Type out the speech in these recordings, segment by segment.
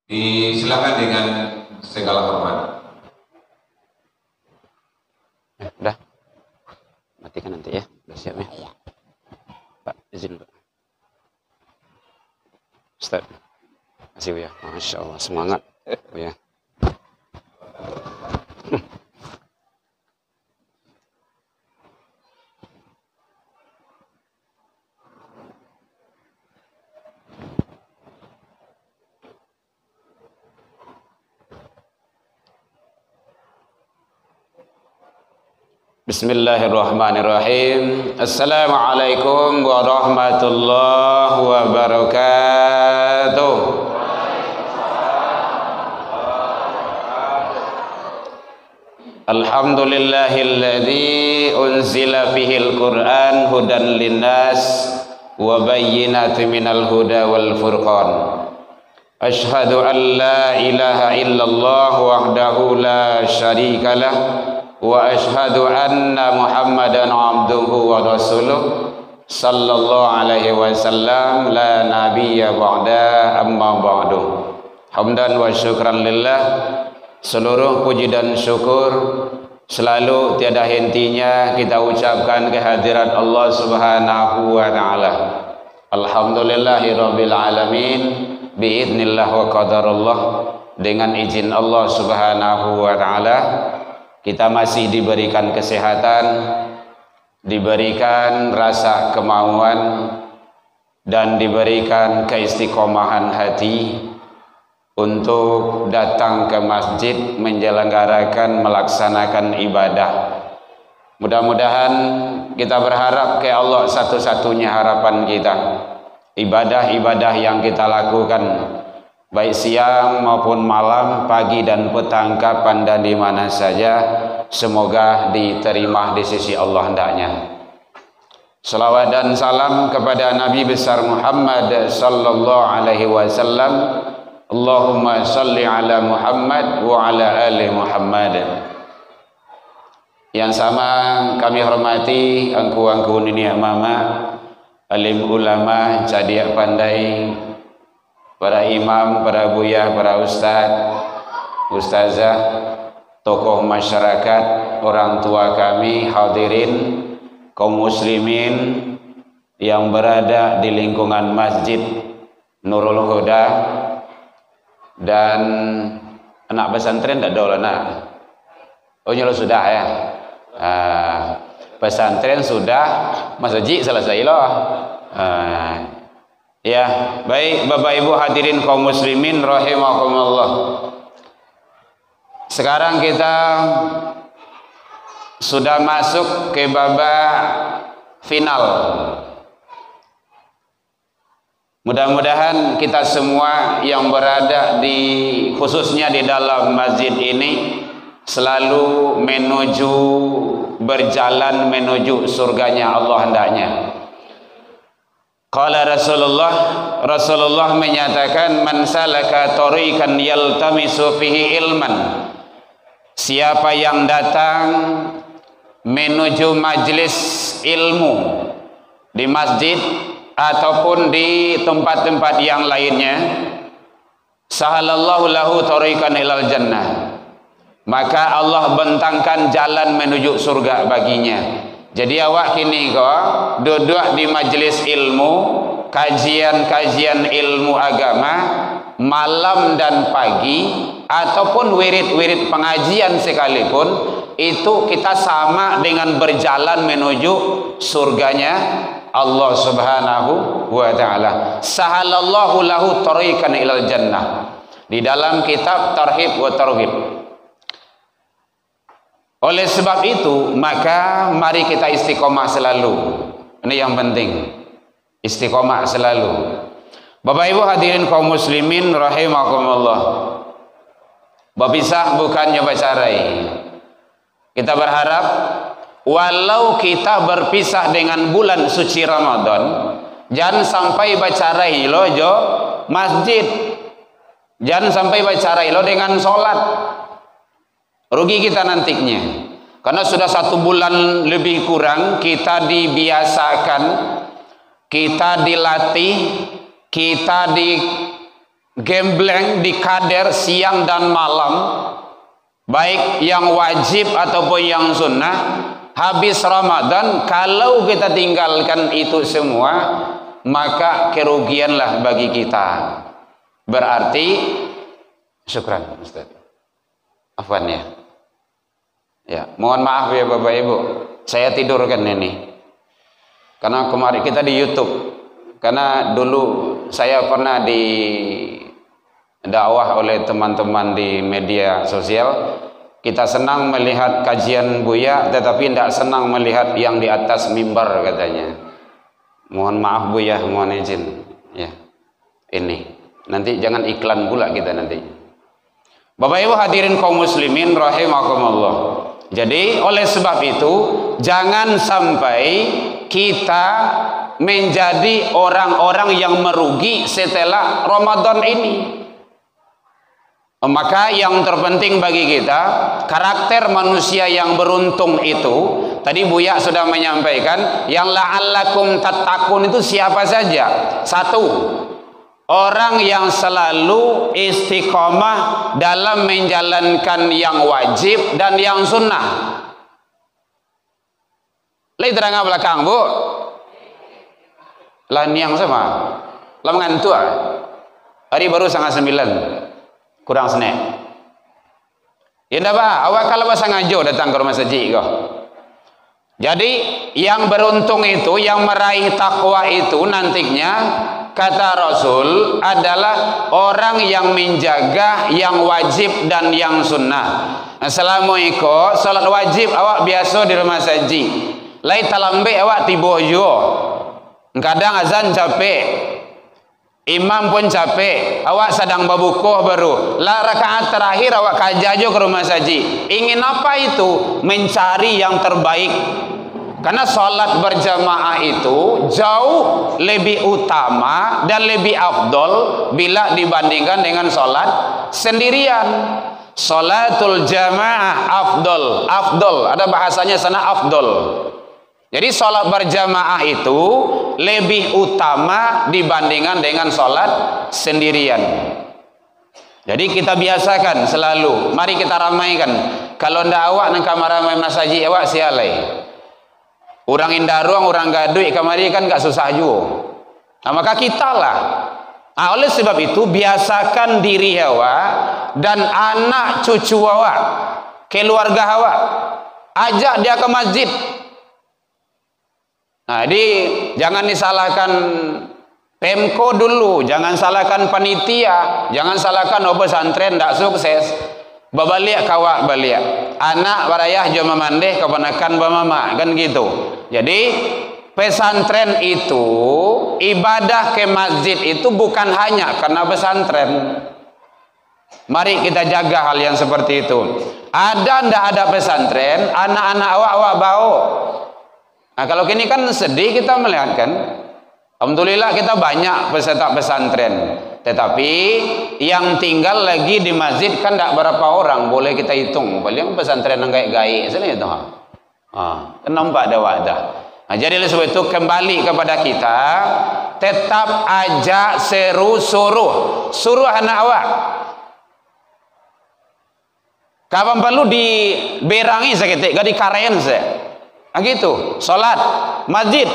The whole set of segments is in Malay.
Disilakan dengan segala hormat. Udah, matikan nanti ya. Udah siap ya. Pak, izin Pak. Ustaz, kasih ya. Masya Allah, semangat ya. Bismillahirrahmanirrahim. Assalamualaikum warahmatullahi wabarakatuh. Alhamdulillahilladzi unzila fihil Qur'an hudan linnas wa bayyinatin minal huda wal furqan. Ashhadu an la ilaha illallah wahdahu la syarikalah wa ashhadu anna Muhammadan abduhu wa rasuluh sallallahu alaihi wasallam la nabiyya ba'da amma ba'du. Hamdan wa syukran lillah. Seluruh puji dan syukur selalu tiada hentinya kita ucapkan kehadirat Allah Subhanahu wa taala. Alhamdulillahirabbil alamin biidznillah wa qadarullah. Dengan izin Allah Subhanahu wa taala kita masih diberikan kesehatan, diberikan rasa kemauan, dan diberikan keistiqomahan hati untuk datang ke masjid menyelenggarakan, melaksanakan ibadah. Mudah-mudahan kita berharap ke Allah satu-satunya harapan kita. Ibadah-ibadah yang kita lakukan baik siang maupun malam, pagi dan petang, kapan dan di mana saja, semoga diterima di sisi Allah hendaknya. Salawat dan salam kepada Nabi besar Muhammad sallallahu alaihi wasallam. Allahumma salli ala Muhammad wa ala ali Muhammad. Yang sama kami hormati angku-angku nini mama, alim ulama, cadiak pandai, para imam, para buya, para ustaz, ustazah, tokoh masyarakat, orang tua kami, hadirin, kaum muslimin yang berada di lingkungan Masjid Nurul Huda, dan anak pesantren tak ada anak. Oh nyala sudah ya. Pesantren sudah, masjid selesai loh. Ya, baik Bapak Ibu hadirin kaum muslimin rahimakumullah. Sekarang kita sudah masuk ke babak final. Mudah-mudahan kita semua yang berada di, khususnya di dalam masjid ini, selalu berjalan menuju surganya Allah hendaknya. Qala Rasulullah menyatakan, man salaka tariqan yaltamisu fihi ilman. Siapa yang datang menuju majlis ilmu di masjid ataupun di tempat-tempat yang lainnya, sahalallahu lahu tariqan ilal jannah, maka Allah bentangkan jalan menuju surga baginya. Jadi awak kini kau duduk di majlis ilmu, kajian-kajian ilmu agama malam dan pagi, ataupun wirid-wirid pengajian sekalipun, itu kita sama dengan berjalan menuju surganya Allah Subhanahu wa taala. Sahalallahu lahu tariqan ilal jannah, di dalam kitab Tarhib wa Tarhib. Oleh sebab itu, maka mari kita istiqomah selalu. Ini yang penting, istiqomah selalu. Bapak Ibu hadirin kaum muslimin rahimakumullah. Berpisah bukannya bercerai. Kita berharap walau kita berpisah dengan bulan suci Ramadan, jangan sampai bercerai lo jo masjid. Jangan sampai bercerai lo dengan sholat. Rugi kita nantinya. Karena sudah 1 bulan lebih kurang kita dibiasakan, kita dilatih, kita gembleng dikader siang dan malam, baik yang wajib ataupun yang sunnah, habis Ramadan kalau kita tinggalkan itu semua, maka kerugianlah bagi kita. Berarti syukran Ustaz, afwan ya. Ya, mohon maaf ya Bapak Ibu, saya tidurkan ini. Karena kemarin kita di YouTube, karena dulu saya pernah di dakwah oleh teman-teman di media sosial. Kita senang melihat kajian Buya, tetapi tidak senang melihat yang di atas mimbar katanya. Mohon maaf Buya, mohon izin. Ya, ini nanti jangan iklan pula kita nanti. Bapak Ibu hadirin kaum muslimin rahimakumullah. Jadi oleh sebab itu jangan sampai kita menjadi orang-orang yang merugi setelah Ramadan ini. Maka yang terpenting bagi kita, karakter manusia yang beruntung itu, tadi Buya sudah menyampaikan, yang la'allakum tattaqun itu siapa saja? Satu, orang yang selalu istiqomah dalam menjalankan yang wajib dan yang sunnah. Lai terang belakang Bu. Lan yang sama. Lam ngantuk. Hari baru 8:30. Kurang senek. Ya ndak Pak, awak kalau bahasa ngajo datang ke rumah saji kok. Jadi yang beruntung itu, yang meraih takwa itu nantinya kata Rasul adalah orang yang menjaga yang wajib dan yang sunnah. Assalamualaikum, salat wajib awak biasa di rumah saji. Lai talambe awak tiboh jo. Kadang azan capek, imam pun capek, awak sedang berbukuh baru. La rakaat terakhir awak kajajo ke rumah saji. Ingin apa itu? Mencari yang terbaik. Karena sholat berjamaah itu jauh lebih utama dan lebih afdol bila dibandingkan dengan sholat sendirian. Sholatul jamaah afdol, afdol. Ada bahasanya sana afdol. Jadi sholat berjamaah itu lebih utama dibandingkan dengan sholat sendirian. Jadi kita biasakan selalu. Mari kita ramaikan. Kalau ndak awak nang kamar ramai masaji awak sialai. Orang Indaruang, orang Gadui kamari kan gak susah juga. Nah, maka kita lah. Nah, oleh sebab itu biasakan diri awak dan anak cucu awak, keluarga awak, ajak dia ke masjid. Nah, jadi jangan disalahkan Pemko dulu, jangan salahkan panitia, jangan salahkan pesantren tidak sukses. Babaliak kawak baliak, anak barayah joma mandeh keponakan bamama kan gitu. Jadi pesantren itu, ibadah ke masjid itu bukan hanya karena pesantren. Mari kita jaga hal yang seperti itu. Ada ndak ada pesantren, anak-anak awak bau. Nah kalau kini kan sedih kita melihat kan. Alhamdulillah kita banyak peserta pesantren. Tetapi yang tinggal lagi di masjid kan tidak berapa orang, boleh kita hitung. Paling pesantren yang gaik-gaik saja itu. Kan nampak ada wadah. Nah, jadi oleh sebab itu kembali kepada kita, tetap ajak seru suruh anak awak. Kapan perlu diberangi seketik, gak dikarain saya. Nah gitu, sholat masjid.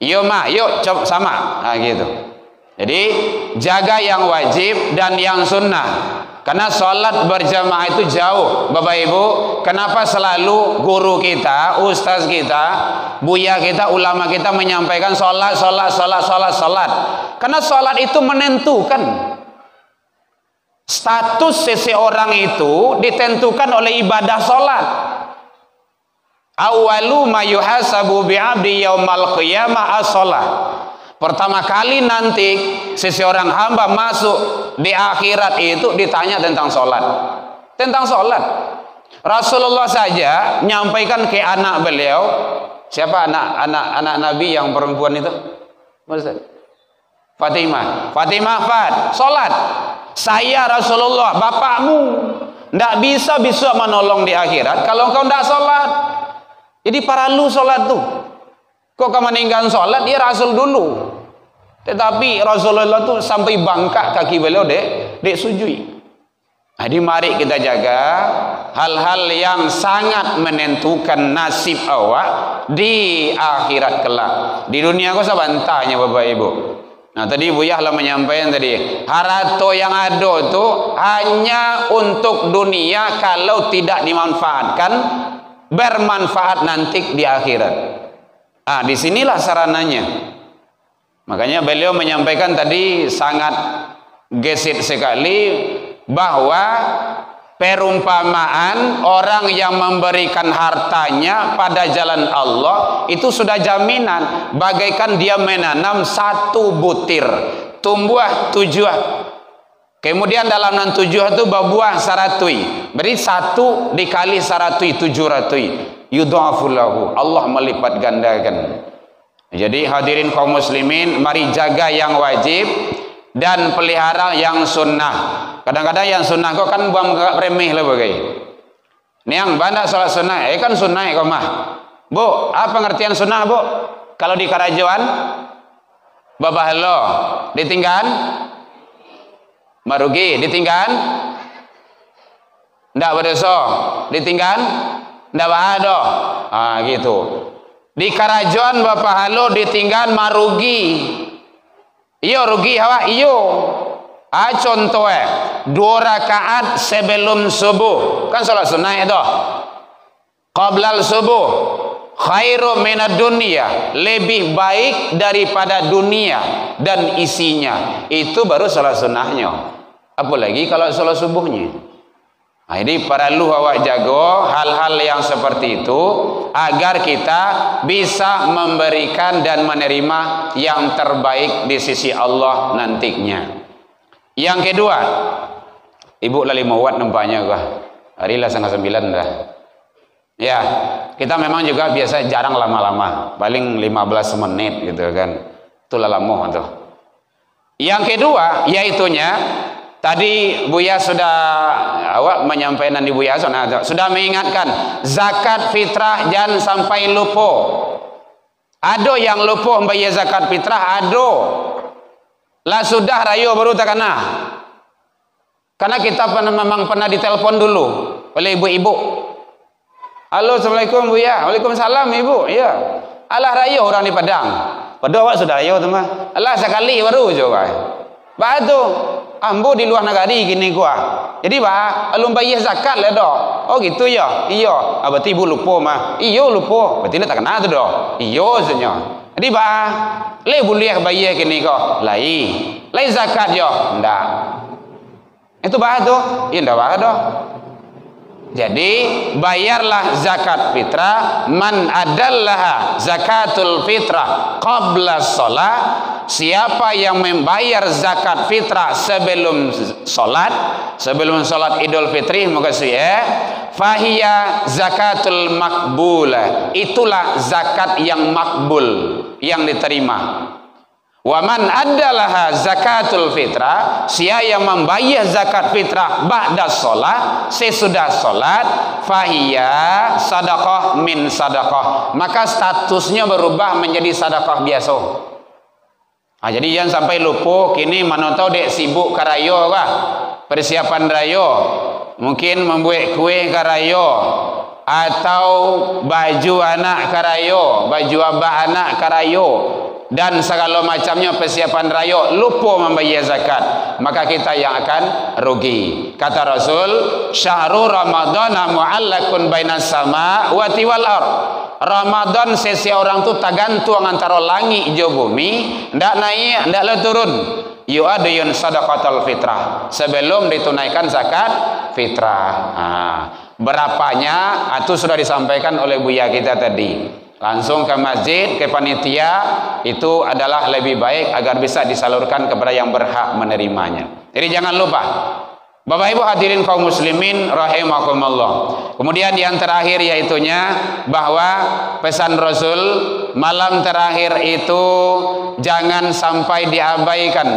Yuk cop sama. Nah gitu. Jadi jaga yang wajib dan yang sunnah. Karena sholat berjamaah itu jauh. Bapak Ibu, kenapa selalu guru kita, ustaz kita, buya kita, ulama kita menyampaikan sholat. Karena sholat itu menentukan. Status seseorang itu ditentukan oleh ibadah sholat. Awalu ma yuhasabu bi'abdi yaumal qiyamah as-sholah. Pertama kali nanti seseorang hamba masuk di akhirat itu ditanya tentang sholat. Tentang sholat. Rasulullah saja menyampaikan ke anak beliau. Siapa anak Nabi yang perempuan itu? Fatimah. Fat, sholat. Saya Rasulullah, bapakmu tidak bisa menolong di akhirat kalau engkau tidak sholat. Jadi para lu sholat tuh. Kok kamu meninggalkan sholat? Dia Rasul dulu. Tetapi Rasulullah tuh sampai bangkak kaki beliau dek sujui. Jadi mari kita jaga hal-hal yang sangat menentukan nasib awak di akhirat kelak. Di dunia kau sabantahnya Bapak Ibu. Nah tadi Buyah lah menyampaikan tadi, harta yang ada tu hanya untuk dunia kalau tidak dimanfaatkan, bermanfaat nanti di akhirat. Di sinilah sarananya. Makanya beliau menyampaikan tadi sangat gesit sekali bahwa perumpamaan orang yang memberikan hartanya pada jalan Allah itu sudah jaminan bagaikan dia menanam 1 butir tumbuh 7, kemudian dalam 7 itu berbuah 100, beri 1 dikali 100 700, yudha'afullahu, Allah melipat gandakan. Jadi hadirin kaum muslimin, mari jaga yang wajib dan pelihara yang sunnah. Kadang-kadang yang sunnah kok kan buang remeh lah bagai. Niang banda salat sunnah, kan sunnah kau mah. Bu, apa pengertian sunnah bu? Kalau di Karajuan, babahlo, ditinggal, marugi, ditinggal, ndak berdosa, ditinggal, ndak bahado. Gitu. Di Karajuan babahlo ditinggal marugi. Iyo rugi hawa iyo. Contohnya 2 rakaat sebelum subuh kan salat sunnah itu. Qablal subuh khairu minad dunya, lebih baik daripada dunia dan isinya. Itu baru salat sunnahnya. Apalagi kalau salat subuhnya. Jadi perlu awak jago hal-hal yang seperti itu agar kita bisa memberikan dan menerima yang terbaik di sisi Allah nantinya. Yang kedua, ibu lah 5 watt nampaknya gua. Hari lah 8:30 dah. Ya, kita memang juga biasa jarang lama-lama, paling 15 menit gitu kan. Itulah lama tuh. Yang kedua, yaitunya tadi Buya sudah awak menyampaikan di Buya sudah mengingatkan zakat fitrah jangan sampai lupa. Ada yang lupa membayar zakat fitrah, ada. Lah sudah rayo baru tak kena. Karena kita memang pernah ditelepon dulu oleh ibu-ibu. Halo, assalamualaikum Buya. Waalaikumsalam ibu. Ya. Alah rayo orang di Padang. Padahal awak sudah rayo tu mah. Alah sekali baru coba. Batu ambo di luar negeri gini gua. Jadi alum bayar zakat lah dah. Oh gitu ya. Iya. Berarti ibu lupa mah. Iyo lupa. Berarti tak kena tu dah. Iyo sebenarnya. Jadi le boleh bayar gini kok. Lai zakat yo. Ndak. Itu tu. Ya ndak dah. Jadi bayarlah zakat fitrah, man adallaha zakatul fitrah qabla shalah. Siapa yang membayar zakat fitrah sebelum salat Idul Fitri fahiya zakatul makbulah. Itulah zakat yang makbul, yang diterima. Wa man adallaha zakatul fitrah, siapa yang membayar zakat fitrah ba'da shalah, sesudah salat, fahiya sadaqah min sadaqah, maka statusnya berubah menjadi sedekah biasa. Jadi jangan sampai lupa, kini mana tahu dek sibuk karayo kah, persiapan rayo, mungkin membuat kue karayo, atau baju anak karayo, baju abah anak karayo, dan segala macamnya persiapan rayo, lupa membayar zakat, maka kita yang akan rugi. Kata Rasul, syahrul ramadana mu'allakun bainas sama wa tiwal ard. Ramadan seseorang tu tergantung antara langit dan bumi, ndak naik, ndak turun. Yu'adiyun sadaqatul fitrah, sebelum ditunaikan zakat fitrah. Berapanya itu sudah disampaikan oleh Buya kita tadi. Langsung ke masjid, ke panitia, itu adalah lebih baik agar bisa disalurkan kepada yang berhak menerimanya. Jadi jangan lupa, Bapak Ibu hadirin kaum muslimin rahimakumullah. Kemudian yang terakhir yaitunya bahwa pesan Rasul malam terakhir itu jangan sampai diabaikan.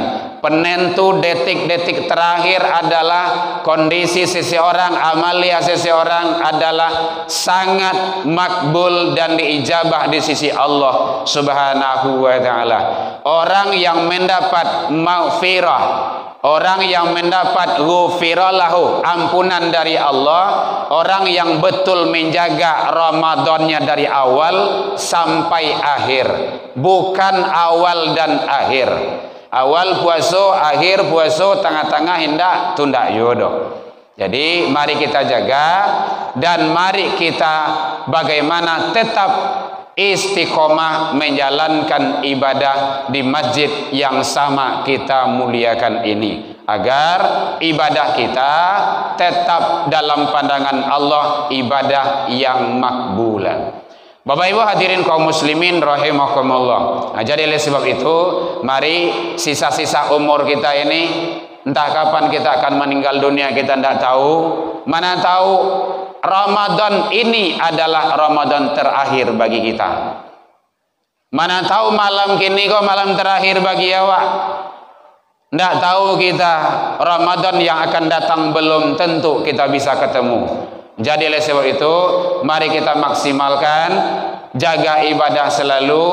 Penentu detik-detik terakhir adalah kondisi seseorang, amalia seseorang adalah sangat makbul dan diijabah di sisi Allah Subhanahu wa taala. Orang yang mendapat maghfirah, orang yang mendapat ghufiralahu, ampunan dari Allah, orang yang betul menjaga Ramadannya dari awal sampai akhir, bukan awal dan akhir. Awal puasa, akhir puasa, tengah-tengah hendak tunda yodo. Jadi mari kita jaga dan mari kita bagaimana tetap istiqomah menjalankan ibadah di masjid yang sama kita muliakan ini, agar ibadah kita tetap dalam pandangan Allah ibadah yang makbulan. Bapak Ibu hadirin kaum muslimin rahimakumullah. Nah, jadi oleh sebab itu mari sisa-sisa umur kita ini, entah kapan kita akan meninggal dunia kita tidak tahu. Mana tahu Ramadan ini adalah Ramadan terakhir bagi kita. Mana tahu malam kini kok malam terakhir bagi awak. Tidak tahu kita Ramadan yang akan datang belum tentu kita bisa ketemu. Jadi oleh sebab itu mari kita maksimalkan, jaga ibadah selalu,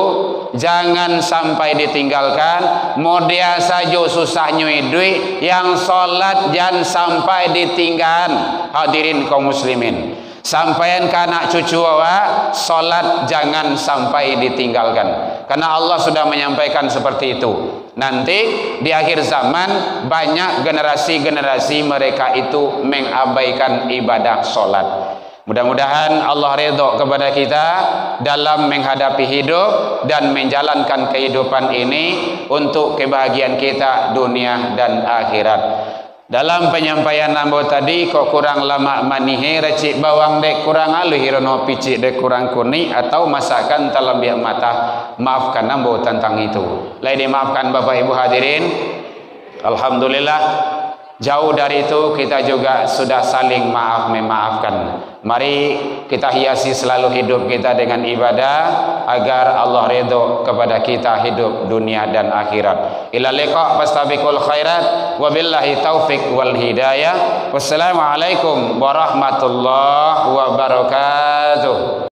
jangan sampai ditinggalkan. Modea saja susah nyui duit, yang sholat jangan sampai ditinggalkan. Hadirin kaum muslimin, sampaian ke anak cucu awak, sholat jangan sampai ditinggalkan, karena Allah sudah menyampaikan seperti itu. Nanti di akhir zaman banyak generasi-generasi mereka itu mengabaikan ibadah sholat. Mudah-mudahan Allah ridho kepada kita dalam menghadapi hidup dan menjalankan kehidupan ini untuk kebahagiaan kita dunia dan akhirat. Dalam penyampaian nambo tadi kok kurang lama manihe recik bawang dek kurang alu hirono picik dek kurang kuni atau masakan dalam biak mata, maafkan nambo tentang itu. Lai dimaafkan Bapak Ibu hadirin. Alhamdulillah jauh dari itu kita juga sudah saling maaf memaafkan. Mari kita hiasi selalu hidup kita dengan ibadah agar Allah ridho kepada kita hidup dunia dan akhirat. Ila liqa fastabiqul khairat wabillahi taufik wal hidayah. Wassalamualaikum warahmatullahi wabarakatuh.